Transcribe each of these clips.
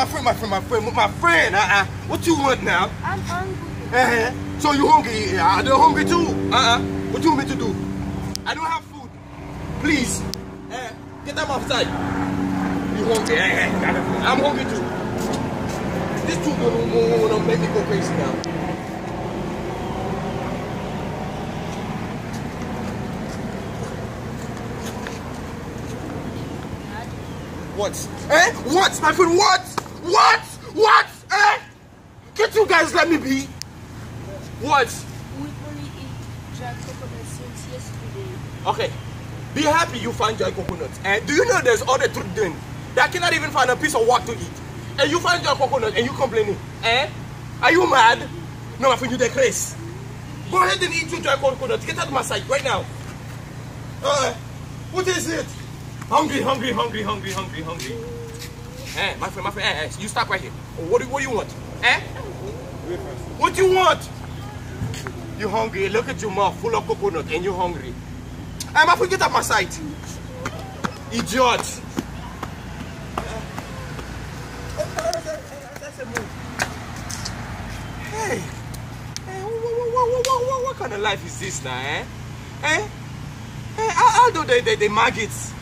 my friend. What you want now? I'm hungry. So you hungry? I'm hungry too. What you want me to do? I don't have food. Please, get them outside. You hungry? I'm hungry too. This two don't make me go crazy now. What? What, my friend? What? Can't you guys let me be? What? We only eat dry coconut since yesterday. Okay. Be happy you find dry coconuts. And do you know there's other children that cannot even find a piece of work to eat? And you find dry coconut and you complaining. Are you mad? No, my friend, you the crazy. Go ahead and eat your dry coconuts. Get out of my sight right now. What is it? Hungry. My friend, you stop right here. What do you want? What do you want? You hungry? Look at your mouth full of coconut and you hungry. My friend, get out my sight. Idiot. Hey, what kind of life is this now, although they maggots,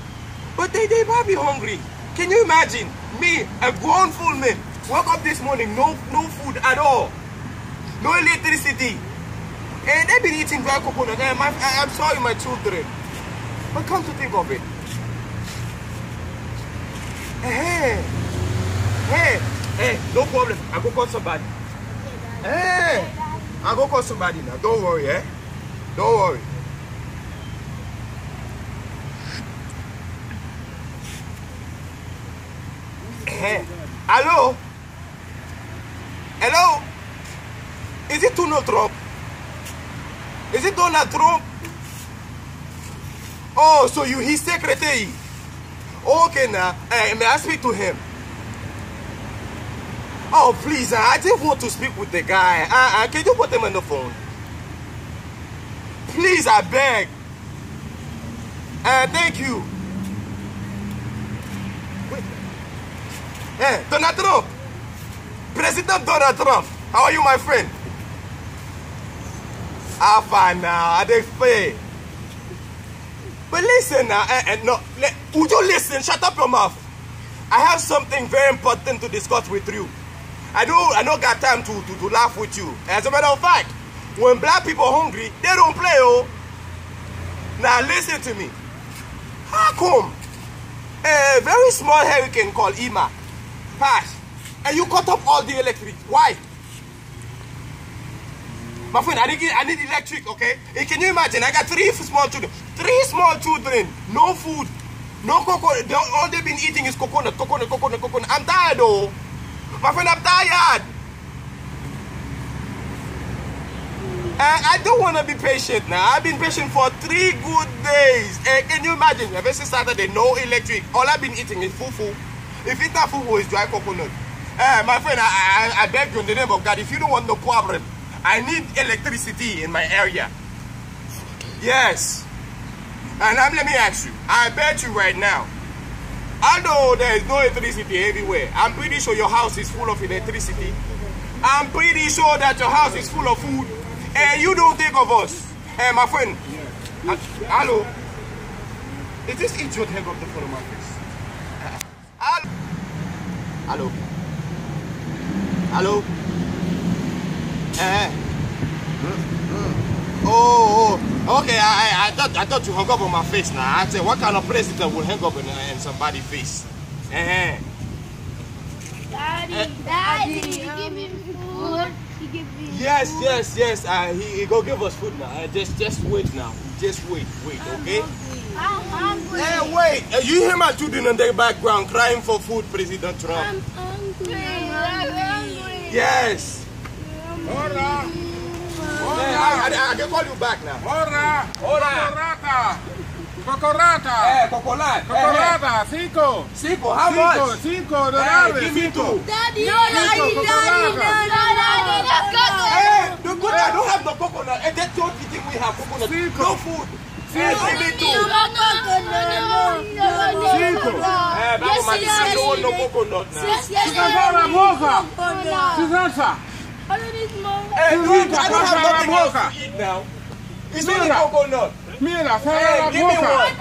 but they might be hungry. Can you imagine me, a grown full man, woke up this morning, no food at all, no electricity, and they've been eating dry coconut. I'm sorry, my children, but come to think of it, hey, no problem. I go call somebody. I go call somebody now. Don't worry, Don't worry. Hello? Is it Donald Trump? Is it Donald Trump? Oh, so you his secretary? Okay now. May I speak to him? Oh please, I just want to speak with the guy. Can you put him on the phone? Please, I beg. Thank you. Donald Trump. President Donald Trump. How are you, my friend? Fine now. I dey fair. But listen now. No. Would you listen? Shut up your mouth. I have something very important to discuss with you. I don't got time to laugh with you. As a matter of fact, when black people are hungry, they don't play, oh. Now listen to me. How come a very small hurricane called Irma passed and you cut off all the electric? Why? My friend, I need electric, okay? Can you imagine? I got three small children, no food, no coconut. All they've been eating is coconut. I'm tired, though. My friend, I'm tired. I don't want to be patient now. I've been patient for 3 good days. Can you imagine? Ever since Saturday, no electric. All I've been eating is fufu. If it's not fufu, it's dry coconut. My friend, I beg you in the name of God, if you don't want no problem, I need electricity in my area. Yes. And let me ask you, I bet you right now, although there is no electricity everywhere, I'm pretty sure your house is full of electricity. I'm pretty sure that your house is full of food. And you don't think of us. Hey, my friend. Hello. Is this idiot hang up the phone on my face? Hello. Oh, okay. I thought you hung up on my face now. I said, what kind of president will hang up in somebody's face? Daddy, give me food. Yes. He go give us food now. Just wait now. Just wait, okay? I'm hungry. Hey, wait. You hear my children in the background crying for food, President Trump? I'm hungry. Yes. Hola. I can call you back now. Hola. Cocorata. Cocorata. Cinco. How much? $5. Give me 2. Daddy, Hey, the good I don't have the coconut. And that's the only thing we have, coconut. No food. Give me two. Cinco. Vamos, mas you don't want no coconut now. Canta la boca. Sisansa. I don't need more. Hey, dude, I don't have nothing else to eat now. It's only coconut. Mira, Hey, cierra la give me boca. one.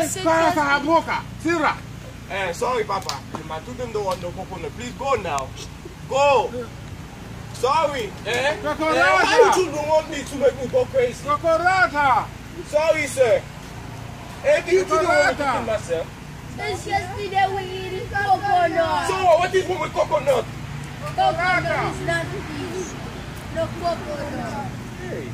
Cierra la boca. Cierra. Sorry, Papa. My children don't want no coconut. Please go now. Go. Sorry. Why you children want me to make me go crazy? Cocorata. Sorry, sir. Hey, you children want me to kill myself? Since yesterday we eat coconut. So what is wrong with coconut? Coconut is not easy. No coconut. Hey.